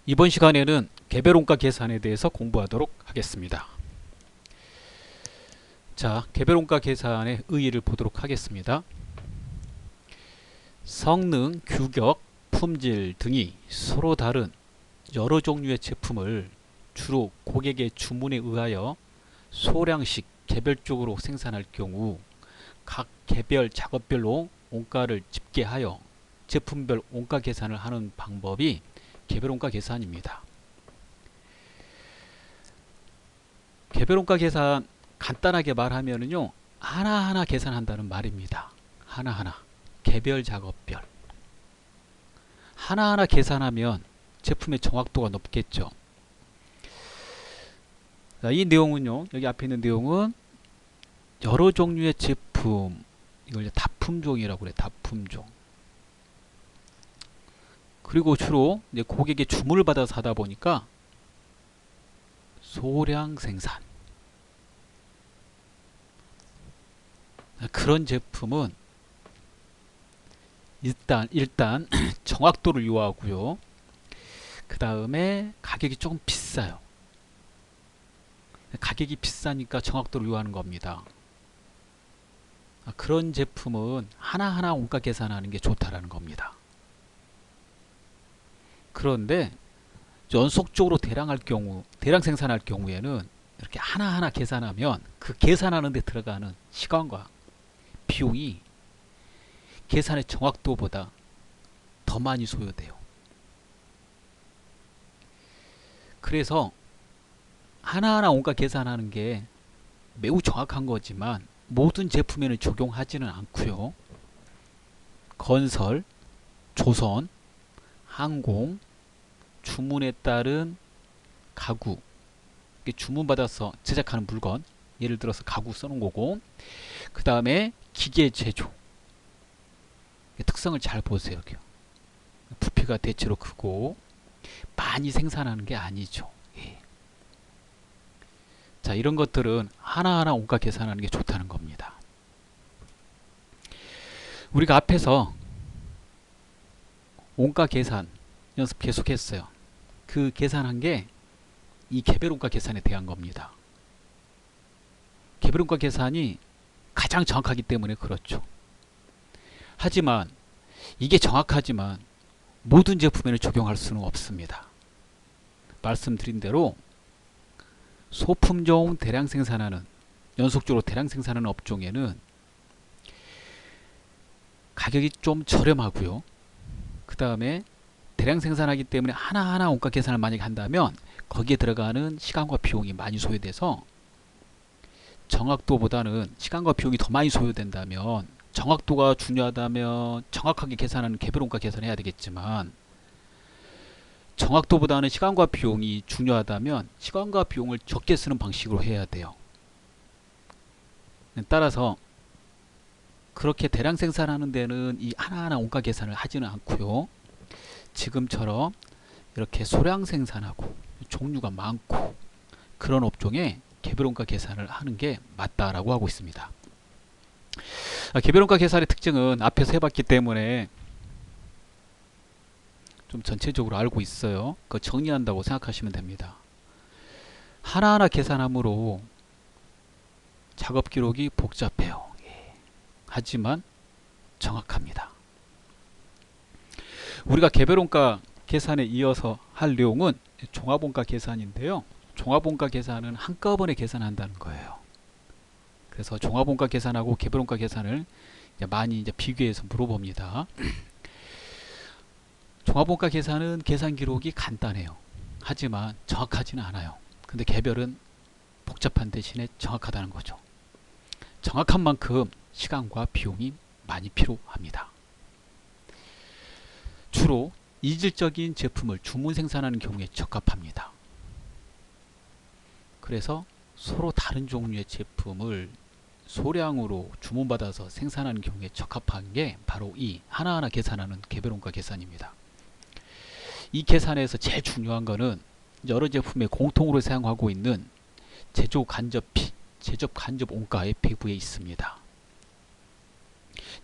이번 시간에는 개별원가 계산에 대해서 공부하도록 하겠습니다. 자, 개별원가 계산의 의의를 보도록 하겠습니다. 성능, 규격, 품질 등이 서로 다른 여러 종류의 제품을 주로 고객의 주문에 의하여 소량씩 개별적으로 생산할 경우 각 개별 작업별로 원가를 집계하여 제품별 원가 계산을 하는 방법이 개별원가 계산입니다. 개별원가 계산 간단하게 말하면은요, 하나하나 계산한다는 말입니다. 하나하나 개별 작업별 하나하나 계산하면 제품의 정확도가 높겠죠. 자, 이 내용은요, 여기 앞에 있는 내용은 여러 종류의 제품, 이걸 이제 다품종이라고 그래. 다품종. 그리고 주로 이제 고객의 주문을 받아서 하다 보니까 소량 생산. 그런 제품은 일단 정확도를 요하고요. 그 다음에 가격이 조금 비싸요. 가격이 비싸니까 정확도를 요하는 겁니다. 그런 제품은 하나하나 원가 계산하는 게 좋다라는 겁니다. 그런데 연속적으로 대량 생산할 경우에는 이렇게 하나하나 계산하면 그 계산하는 데 들어가는 시간과 비용이 계산의 정확도보다 더 많이 소요돼요. 그래서 하나하나 원가 계산하는 게 매우 정확한 거지만 모든 제품에는 적용하지는 않고요. 건설, 조선, 항공, 주문에 따른 가구, 주문받아서 제작하는 물건, 예를 들어서 가구 써놓은 거고, 그 다음에 기계 제조, 특성을 잘 보세요. 부피가 대체로 크고 많이 생산하는 게 아니죠. 예. 자, 이런 것들은 하나하나 원가 계산하는 게 좋다는 겁니다. 우리가 앞에서 원가 계산 연습 계속했어요. 그 계산한 게 이 개별원가 계산에 대한 겁니다. 개별원가 계산이 가장 정확하기 때문에 그렇죠. 하지만 이게 정확하지만 모든 제품에는 적용할 수는 없습니다. 말씀드린 대로 소품종 대량 생산하는, 연속적으로 대량 생산하는 업종에는 가격이 좀 저렴하고요. 그 다음에 대량 생산하기 때문에 하나하나 원가 계산을 만약에 한다면 거기에 들어가는 시간과 비용이 많이 소요돼서 정확도보다는 시간과 비용이 더 많이 소요된다면, 정확도가 중요하다면 정확하게 계산하는 개별원가 계산을 해야 되겠지만, 정확도보다는 시간과 비용이 중요하다면 시간과 비용을 적게 쓰는 방식으로 해야 돼요. 따라서 그렇게 대량 생산하는 데는 이 하나하나 원가 계산을 하지는 않고요. 지금처럼 이렇게 소량 생산하고 종류가 많고 그런 업종에 개별원가 계산을 하는 게 맞다라고 하고 있습니다. 개별원가 계산의 특징은 앞에서 해봤기 때문에 좀 전체적으로 알고 있어요. 그거 정리한다고 생각하시면 됩니다. 하나하나 계산함으로 작업 기록이 복잡해요. 하지만 정확합니다. 우리가 개별원가 계산에 이어서 할 내용은 종합원가 계산인데요. 종합원가 계산은 한꺼번에 계산한다는 거예요. 그래서 종합원가 계산하고 개별원가 계산을 많이 이제 비교해서 물어봅니다. 종합원가 계산은 계산 기록이 간단해요. 하지만 정확하지는 않아요. 근데 개별은 복잡한 대신에 정확하다는 거죠. 정확한 만큼 시간과 비용이 많이 필요합니다. 주로 이질적인 제품을 주문 생산하는 경우에 적합합니다. 그래서 서로 다른 종류의 제품을 소량으로 주문받아서 생산하는 경우에 적합한 게 바로 이 하나하나 계산하는 개별원가 계산입니다. 이 계산에서 제일 중요한 거는 여러 제품에 공통으로 사용하고 있는 제조 간접비, 제조 간접 원가의 배부에 있습니다.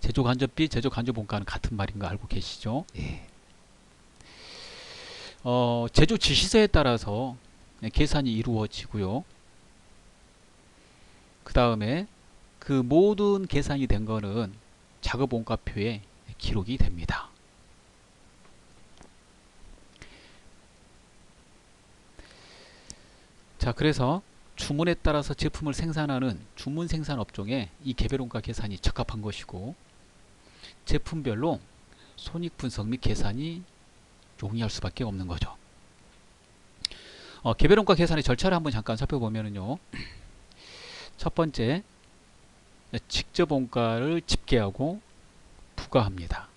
제조 간접비, 제조 간접 원가는 같은 말인 거 알고 계시죠? 예. 제조 지시서에 따라서 계산이 이루어지고요. 그 다음에 그 모든 계산이 된 거는 작업 원가표에 기록이 됩니다. 자, 그래서 주문에 따라서 제품을 생산하는 주문 생산 업종에 이 개별원가 계산이 적합한 것이고, 제품별로 손익분석 및 계산이 용이할 수밖에 없는 거죠. 개별원가 계산의 절차를 한번 잠깐 살펴보면요. 첫 번째, 직접 원가를 집계하고 부과합니다.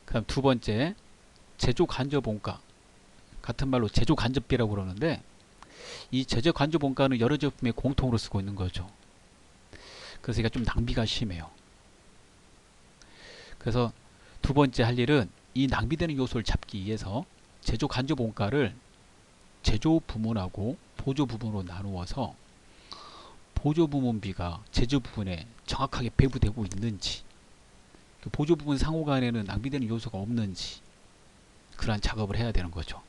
그 다음 두 번째, 제조 간접 원가, 같은 말로 제조 간접비라고 그러는데, 이 제조 간접 원가는 여러 제품에 공통으로 쓰고 있는 거죠. 그래서 이게 좀 낭비가 심해요. 그래서 두 번째 할 일은 이 낭비되는 요소를 잡기 위해서 제조 간접 원가를 제조 부문하고 보조 부문으로 나누어서 보조 부문비가 제조 부분에 정확하게 배부되고 있는지, 그 보조 부분 상호 간에는 낭비되는 요소가 없는지, 그러한 작업을 해야 되는 거죠.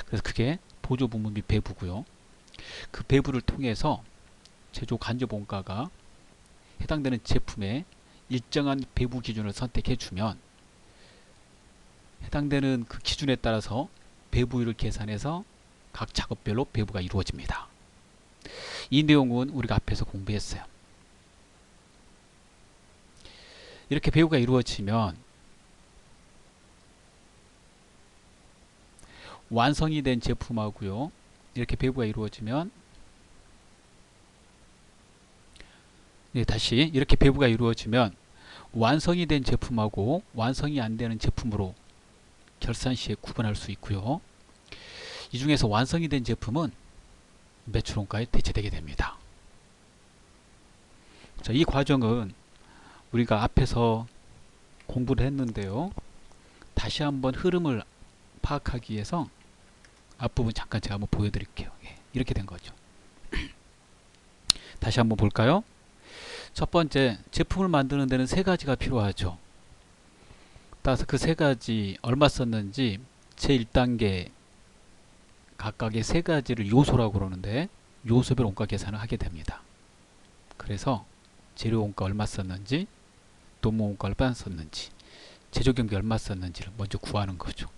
그래서 그게 보조 부문비 배부고요. 그 배부를 통해서 제조 간접 원가가 해당되는 제품의 일정한 배부 기준을 선택해 주면 해당되는 그 기준에 따라서 배부율을 계산해서 각 작업별로 배부가 이루어집니다. 이 내용은 우리가 앞에서 공부했어요. 이렇게 배부가 이루어지면 완성이 된 제품하고요, 이렇게 배부가 이루어지면, 다시 이렇게 배부가 이루어지면 완성이 된 제품하고 완성이 안 되는 제품으로 결산 시에 구분할 수 있고요. 이 중에서 완성이 된 제품은 매출원가에 대체되게 됩니다. 자, 이 과정은 우리가 앞에서 공부를 했는데요. 다시 한번 흐름을 파악하기 위해서 앞부분 잠깐 제가 한번 보여드릴게요. 이렇게 된 거죠. 다시 한번 볼까요? 첫 번째, 제품을 만드는 데는 세 가지가 필요하죠. 따라서 그 세 가지 얼마 썼는지 제1단계 각각의 세 가지를 요소라고 그러는데, 요소별 원가 계산을 하게 됩니다. 그래서 재료 원가 얼마 썼는지, 노무 원가 얼마 썼는지, 제조 경비 얼마 썼는지를 먼저 구하는 거죠.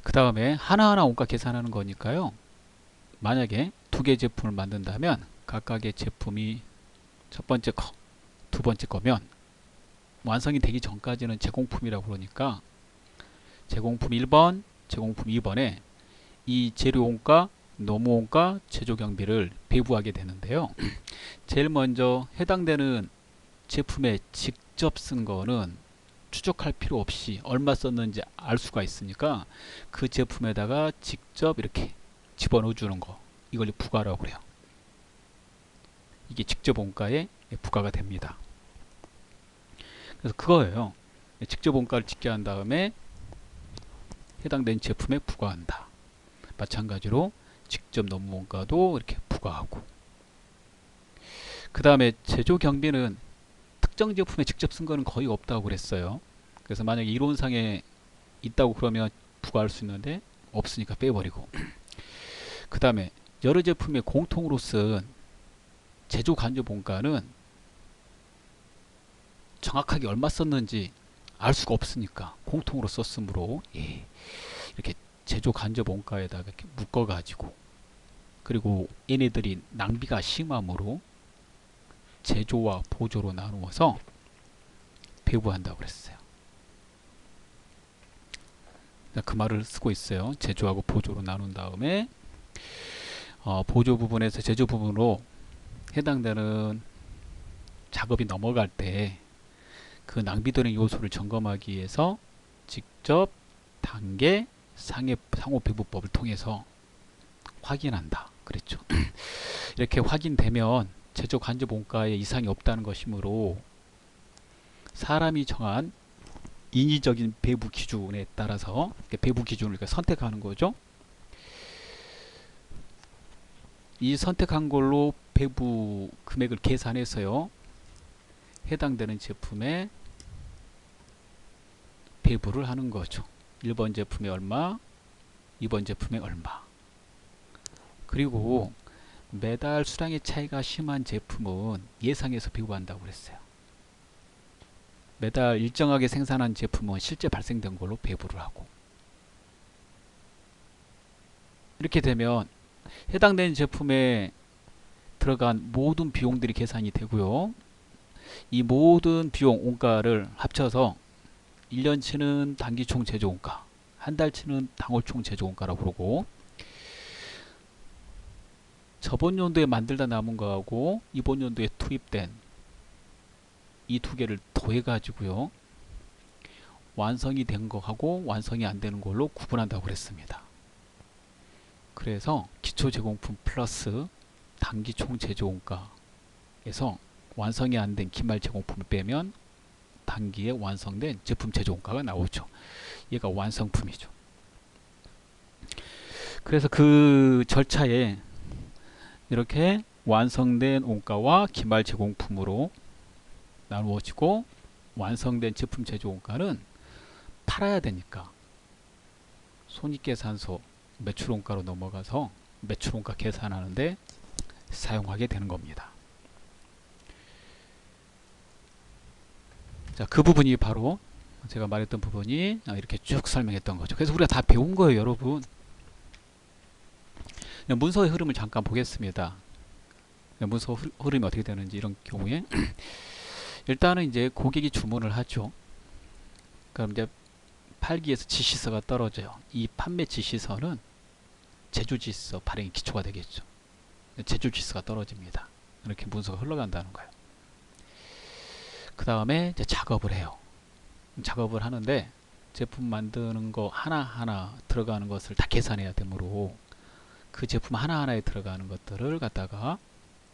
그 다음에 하나하나 원가 계산하는 거니까요. 만약에 두 개 제품을 만든다면 각각의 제품이 첫 번째 거, 두 번째 거면 완성이 되기 전까지는 제공품이라고 그러니까 제공품 1번, 제공품 2번에 이 재료 원가, 노무 원가, 제조 경비를 배부하게 되는데요. 제일 먼저 해당되는 제품에 직접 쓴 거는 추적할 필요 없이 얼마 썼는지 알 수가 있으니까 그 제품에다가 직접 이렇게 집어넣어 주는 거, 이걸 부가라고 그래요. 이게 직접 원가에 부가가 됩니다. 그래서 그거예요. 직접 원가를 집계한 다음에 해당된 제품에 부과한다. 마찬가지로 직접 노무 원가도 이렇게 부과하고, 그 다음에 제조 경비는 특정 제품에 직접 쓴 거는 거의 없다고 그랬어요. 그래서 만약에 이론상에 있다고 그러면 부과할 수 있는데 없으니까 빼버리고, 그 다음에 여러 제품에 공통으로 쓴 제조 간접 원가는 정확하게 얼마 썼는지 알 수가 없으니까 공통으로 썼으므로 이렇게 제조 간접 원가에다가 이렇게 묶어 가지고, 그리고 얘네들이 낭비가 심하므로 제조와 보조로 나누어서 배부한다고 그랬어요. 그 말을 쓰고 있어요. 제조하고 보조로 나눈 다음에 보조 부분에서 제조 부분으로 해당되는 작업이 넘어갈 때 그 낭비되는 요소를 점검하기 위해서 직접 단계 상호 배부법을 통해서 확인한다 그랬죠. 이렇게 확인되면 제조 간접 원가에 이상이 없다는 것이므로 사람이 정한 인위적인 배부 기준에 따라서 배부 기준을 선택하는 거죠. 이 선택한 걸로 배부 금액을 계산해서요, 해당되는 제품에 배부를 하는 거죠. 1번 제품에 얼마, 2번 제품에 얼마. 그리고 매달 수량의 차이가 심한 제품은 예상에서 배부한다고 그랬어요. 매달 일정하게 생산한 제품은 실제 발생된 걸로 배부를 하고, 이렇게 되면 해당되는 제품에 들어간 모든 비용들이 계산이 되고요. 이 모든 비용 원가를 합쳐서 1년치는 단기 총 제조 원가, 한 달치는 당월 총 제조 원가라고 그러고, 저번 연도에 만들다 남은 거하고 이번 연도에 투입된 이 두 개를 더해 가지고요, 완성이 된 거하고 완성이 안 되는 걸로 구분한다고 그랬습니다. 그래서 기초 제공품 플러스 단기 총 제조 원가에서 완성이 안 된 기말 제공품을 빼면 단기에 완성된 제품 제조 원가가 나오죠. 얘가 완성품이죠. 그래서 그 절차에 이렇게 완성된 원가와 기말 제공품으로 나누어지고, 완성된 제품 제조 원가는 팔아야 되니까 손익계산서 매출원가로 넘어가서 매출원가 계산하는데 사용하게 되는 겁니다. 자, 그 부분이 바로 제가 말했던 부분이 이렇게 쭉 설명했던 거죠. 그래서 우리가 다 배운 거예요, 여러분. 문서의 흐름을 잠깐 보겠습니다. 문서 흐름이 어떻게 되는지 이런 경우에 일단은 이제 고객이 주문을 하죠. 그럼 이제 팔기에서 지시서가 떨어져요. 이 판매 지시서는 제조 지시서 발행의 기초가 되겠죠. 제조 지시서가 떨어집니다. 이렇게 문서가 흘러간다는 거예요. 그 다음에 이제 작업을 해요. 작업을 하는데 제품 만드는 거 하나하나 들어가는 것을 다 계산해야 되므로 그 제품 하나하나에 들어가는 것들을 갖다가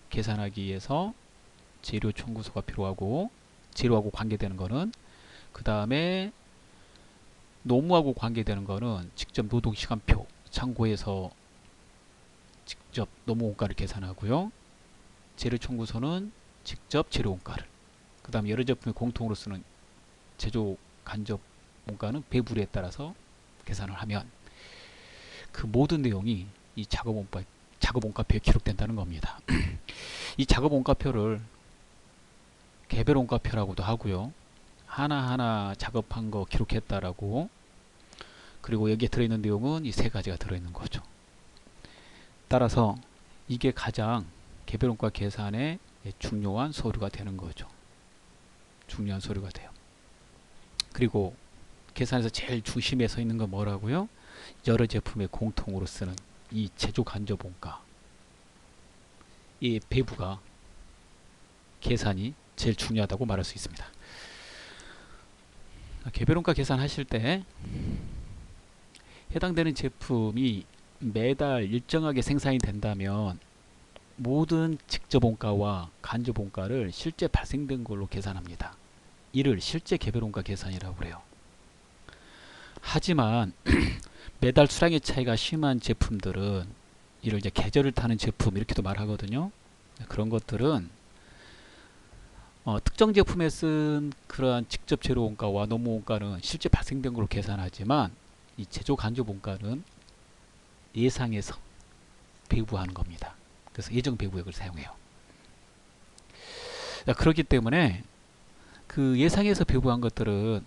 계산하기 위해서 재료 청구서가 필요하고, 재료하고 관계되는 거는, 그 다음에 노무하고 관계되는 거는 직접 노동시간표 창고에서 직접 노무 원가를 계산하고요. 재료 청구서는 직접 재료 원가를, 그 다음 여러 제품을 공통으로 쓰는 제조 간접 원가는 배부에 따라서 계산을 하면 그 모든 내용이 이 작업 원가표에 기록된다는 겁니다. 이 작업 원가표를 개별 원가표라고도 하고요. 하나하나 작업한 거 기록했다라고, 그리고 여기에 들어있는 내용은 이 세 가지가 들어있는 거죠. 따라서 이게 가장 개별 원가 계산에 중요한 서류가 되는 거죠. 중요한 서류가 돼요. 그리고 계산에서 제일 중심에 서 있는 건 뭐라고요? 여러 제품에 공통으로 쓰는 이 제조 간접 원가, 이 배부가 계산이 제일 중요하다고 말할 수 있습니다. 개별 원가 계산하실 때 해당되는 제품이 매달 일정하게 생산이 된다면 모든 직접 원가와 간접 원가를 실제 발생된 걸로 계산합니다. 이를 실제 개별 원가 계산이라고 그래요. 하지만 매달 수량의 차이가 심한 제품들은, 이를 이제 계절을 타는 제품 이렇게도 말하거든요. 그런 것들은 특정 제품에 쓴 그러한 직접 재료 원가와 노무 원가는 실제 발생된 걸로 계산하지만 이 제조 간접 원가는 예상해서 배부하는 겁니다. 그래서 예정 배부액을 사용해요. 자, 그렇기 때문에 그 예상해서 배부한 것들은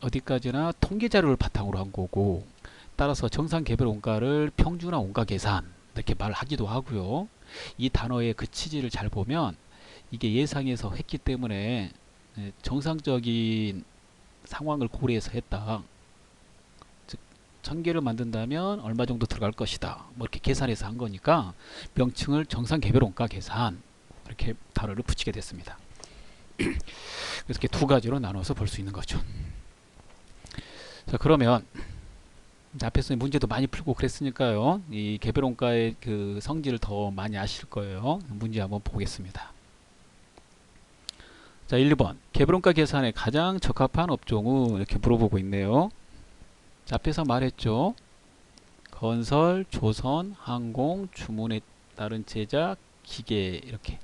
어디까지나 통계 자료를 바탕으로 한 거고, 따라서 정상 개별 원가를 평준화 원가 계산 이렇게 말하기도 하고요. 이 단어의 그 취지를 잘 보면 이게 예상해서 했기 때문에 정상적인 상황을 고려해서 했다. 즉 1000개를 만든다면 얼마 정도 들어갈 것이다. 뭐 이렇게 계산해서 한 거니까 명칭을 정상 개별 원가 계산 이렇게 단어를 붙이게 됐습니다. 그래서 이렇게 두 가지로 나눠서 볼 수 있는 거죠. 자, 그러면 앞에서 문제도 많이 풀고 그랬으니까요. 이 개별 원가의 그 성질을 더 많이 아실 거예요. 문제 한번 보겠습니다. 자, 1번 개별 원가 계산에 가장 적합한 업종은 이렇게 물어보고 있네요. 자, 앞에서 말했죠. 건설, 조선, 항공, 주문에 따른 제작, 기계 이렇게.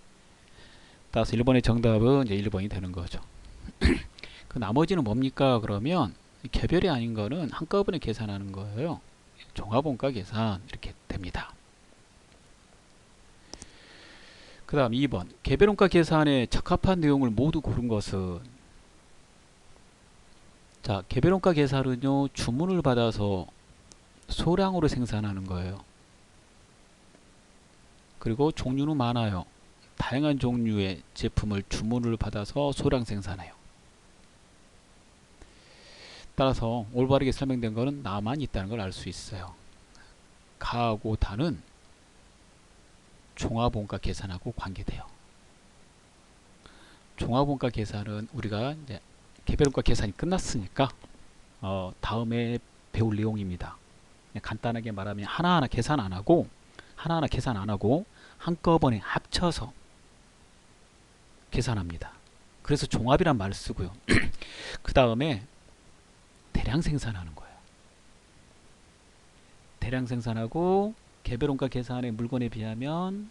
따라서 1번의 정답은 이제 1번이 되는 거죠. 그 나머지는 뭡니까? 그러면 개별이 아닌 거는 한꺼번에 계산하는 거예요. 종합원가 계산 이렇게 됩니다. 그 다음 2번 개별원가 계산에 적합한 내용을 모두 고른 것은, 자, 개별원가 계산은요, 주문을 받아서 소량으로 생산하는 거예요. 그리고 종류는 많아요. 다양한 종류의 제품을 주문을 받아서 소량 생산해요. 따라서 올바르게 설명된 것은 나만 있다는 걸 알 수 있어요. 가하고 다는 종합원가 계산하고 관계돼요. 종합원가 계산은 우리가 이제 개별원가 계산이 끝났으니까 다음에 배울 내용입니다. 간단하게 말하면 하나하나 계산 안 하고 한꺼번에 합쳐서 계산합니다. 그래서 종합이란 말을 쓰고요. 그 다음에 대량 생산하는 거예요. 대량 생산하고 개별원가 계산의 물건에 비하면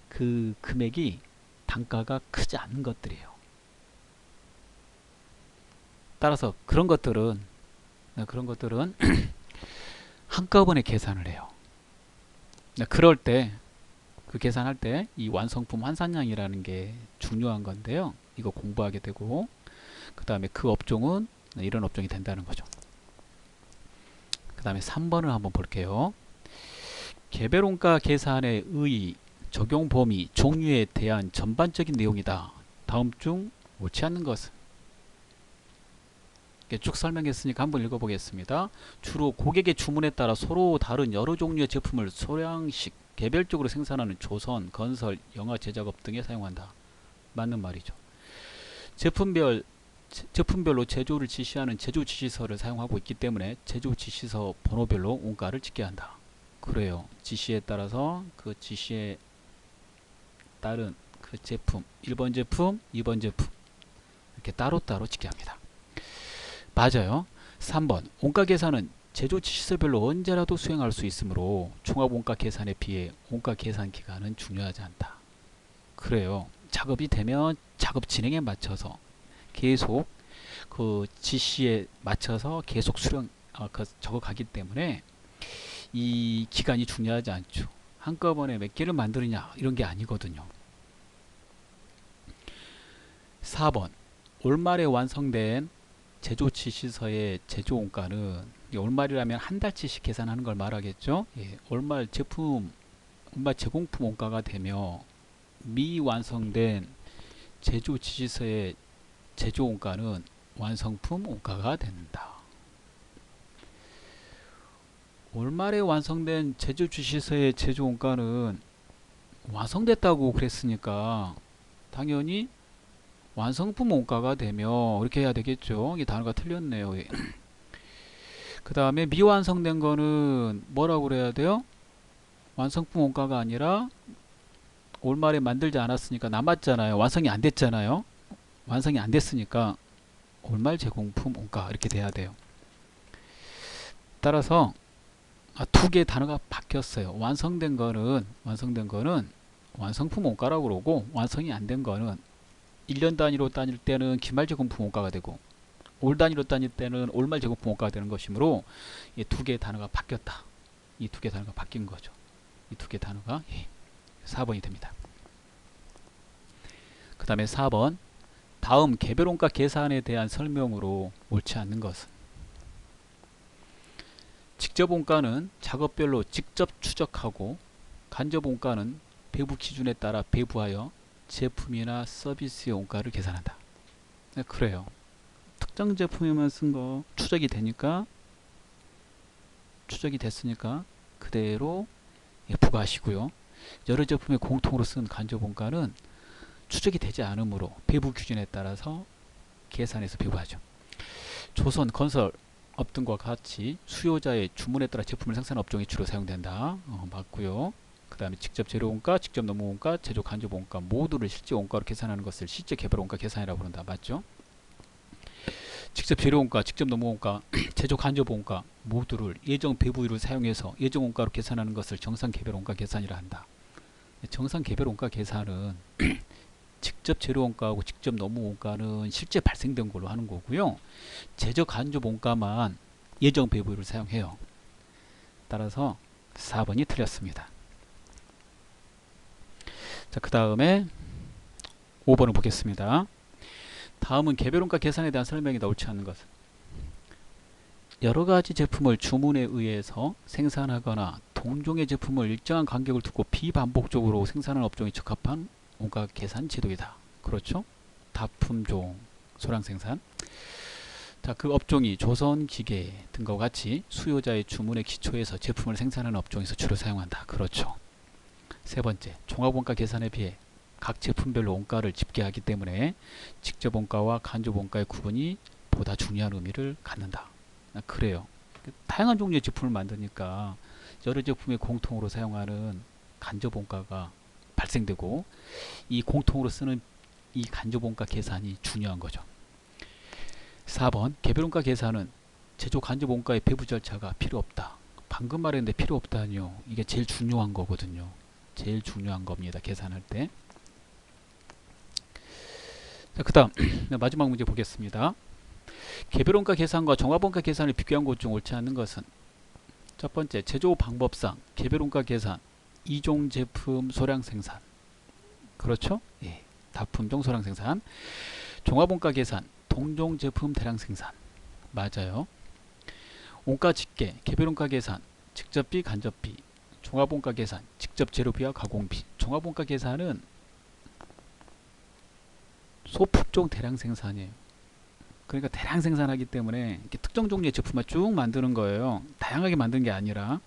그 금액이 단가가 크지 않은 것들이에요. 따라서 그런 것들은 한꺼번에 계산을 해요. 그럴 때 그 계산할 때 이 완성품 환산량이라는 게 중요한 건데요. 이거 공부하게 되고, 그 다음에 그 업종은 이런 업종이 된다는 거죠. 그 다음에 3번을 한번 볼게요. 개별원가 계산의 의의, 적용 범위, 종류에 대한 전반적인 내용이다. 다음 중 옳지 않는 것은? 쭉 설명했으니까 한번 읽어보겠습니다. 주로 고객의 주문에 따라 서로 다른 여러 종류의 제품을 소량씩 개별적으로 생산하는 조선, 건설, 영화 제작업 등에 사용한다. 맞는 말이죠. 제품별로 제조를 지시하는 제조 지시서를 사용하고 있기 때문에 제조 지시서 번호별로 원가를 짓게 한다. 그래요. 지시에 따라서 그 지시에 따른 그 제품, 1번 제품, 2번 제품 이렇게 따로따로 짓게 합니다. 맞아요. 3번 원가 계산은 제조 지시서별로 언제라도 수행할 수 있으므로 종합 원가 계산에 비해 원가 계산 기간은 중요하지 않다. 그래요. 작업이 되면 작업 진행에 맞춰서 계속 그 지시에 맞춰서 계속 적어가기 때문에 이 기간이 중요하지 않죠. 한꺼번에 몇 개를 만드느냐 이런 게 아니거든요. 4번 올말에 완성된 제조 지시서의 제조 원가는, 올말이라면 한 달치씩 계산하는 걸 말하겠죠. 올말 제공품 원가가 되며 미완성된 제조 지시서의 제조 원가는 완성품 원가가 된다. 올말에 완성된 제조 지시서의 제조 원가는 완성됐다고 그랬으니까 당연히 완성품 원가가 되며 이렇게 해야 되겠죠. 이 단어가 틀렸네요. 그 다음에 미완성된 거는 뭐라고 그래야 돼요? 완성품 원가가 아니라 올말에 만들지 않았으니까 남았잖아요. 완성이 안 됐잖아요. 완성이 안 됐으니까 올말 제공품 원가 이렇게 돼야 돼요. 따라서 두 개의 단어가 바뀌었어요. 완성된 거는 완성품 원가라고 그러고, 완성이 안 된 거는 1년 단위로 따질 때는 기말 제공품 원가가 되고 올 단위로 따질 때는 올말 제공품 원가가 되는 것이므로 이 두 개의 단어가 바뀌었다. 이 두 개의 단어가 바뀐 거죠. 이 두 개의 단어가 4번이 됩니다. 그 다음에 4번 다음 개별원가 계산에 대한 설명으로 옳지 않는 것은? 직접원가는 작업별로 직접 추적하고, 간접원가는 배부 기준에 따라 배부하여 제품이나 서비스의 원가를 계산한다. 그래요. 특정 제품에만 쓴 거 추적이 됐으니까 그대로 부과하시고요. 여러 제품에 공통으로 쓴 간접원가는 추적이 되지 않으므로 배부 기준에 따라서 계산해서 배부하죠. 조선, 건설 업 등과 같이 수요자의 주문에 따라 제품을 생산하는 업종이 주로 사용된다. 맞고요. 그 다음에 직접 재료원가, 직접 노무원가, 제조 간접원가 모두를 실제 원가로 계산하는 것을 실제 개별원가 계산이라고 부른다. 맞죠? 직접 재료원가, 직접 노무원가, 제조 간접원가 모두를 예정 배부율을 사용해서 예정 원가로 계산하는 것을 정상 개별원가 계산이라 한다. 정상 개별원가 계산은 직접 재료 원가하고 직접 노무 원가는 실제 발생된 걸로 하는 거고요. 제조 간접 원가만 예정 배부를 사용해요. 따라서 4번이 틀렸습니다. 자, 그 다음에 5번을 보겠습니다. 다음은 개별원가 계산에 대한 설명이다. 옳지 않는 것은 여러가지 제품을 주문에 의해서 생산하거나 동종의 제품을 일정한 간격을 두고 비반복적으로 생산하는 업종에 적합한 원가 계산 제도이다. 그렇죠? 다품종 소량 생산. 자, 그 업종이 조선기계 등과 같이 수요자의 주문에 기초해서 제품을 생산하는 업종에서 주로 사용한다. 그렇죠. 세 번째, 종합원가 계산에 비해 각 제품별로 원가를 집계하기 때문에 직접 원가와 간접 원가의 구분이 보다 중요한 의미를 갖는다. 그래요. 다양한 종류의 제품을 만드니까 여러 제품에 공통으로 사용하는 간접 원가가 발생되고 이 공통으로 쓰는 이 간접 원가 계산이 중요한 거죠. 4번 개별 원가 계산은 제조 간접 원가의 배부 절차가 필요 없다. 방금 말했는데 필요 없다니요. 이게 제일 중요한 거거든요. 제일 중요한 겁니다. 계산할 때. 자, 그 다음 마지막 문제 보겠습니다. 개별원가 계산과 종합원가 계산을 비교한 것 중 옳지 않는 것은 첫 번째, 제조 방법상 개별원가 계산, 이종 제품 소량 생산. 그렇죠? 예, 다품종 소량 생산. 종합원가 계산, 동종 제품 대량 생산. 맞아요. 원가 집계, 개별원가 계산, 직접비, 간접비. 종합원가 계산, 직접 재료비와 가공비. 종합원가 계산은 소품종 대량 생산이에요. 그러니까 대량 생산하기 때문에 이렇게 특정 종류의 제품만 쭉 만드는 거예요. 다양하게 만드는 게 아니라.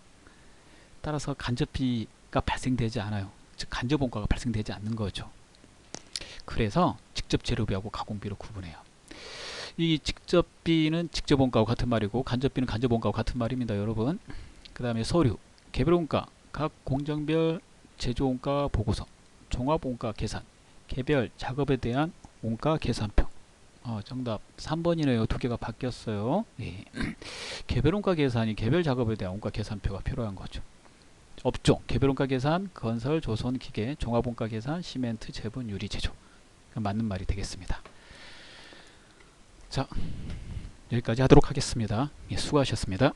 따라서 간접비가 발생되지 않아요. 즉 간접 원가가 발생되지 않는 거죠. 그래서 직접 재료비하고 가공비로 구분해요. 이 직접비는 직접 원가와 같은 말이고 간접비는 간접 원가와 같은 말입니다, 여러분. 그 다음에 서류, 개별 원가, 각 공정별 제조 원가 보고서, 종합 원가 계산, 개별 작업에 대한 원가 계산표. 정답 3번이네요. 두 개가 바뀌었어요. 예. 개별 원가 계산이 개별 작업에 대한 원가 계산표가 필요한 거죠. 업종, 개별 원가 계산, 건설, 조선, 기계, 종합 원가 계산, 시멘트, 제분, 유리, 제조. 맞는 말이 되겠습니다. 자, 여기까지 하도록 하겠습니다. 예, 수고하셨습니다.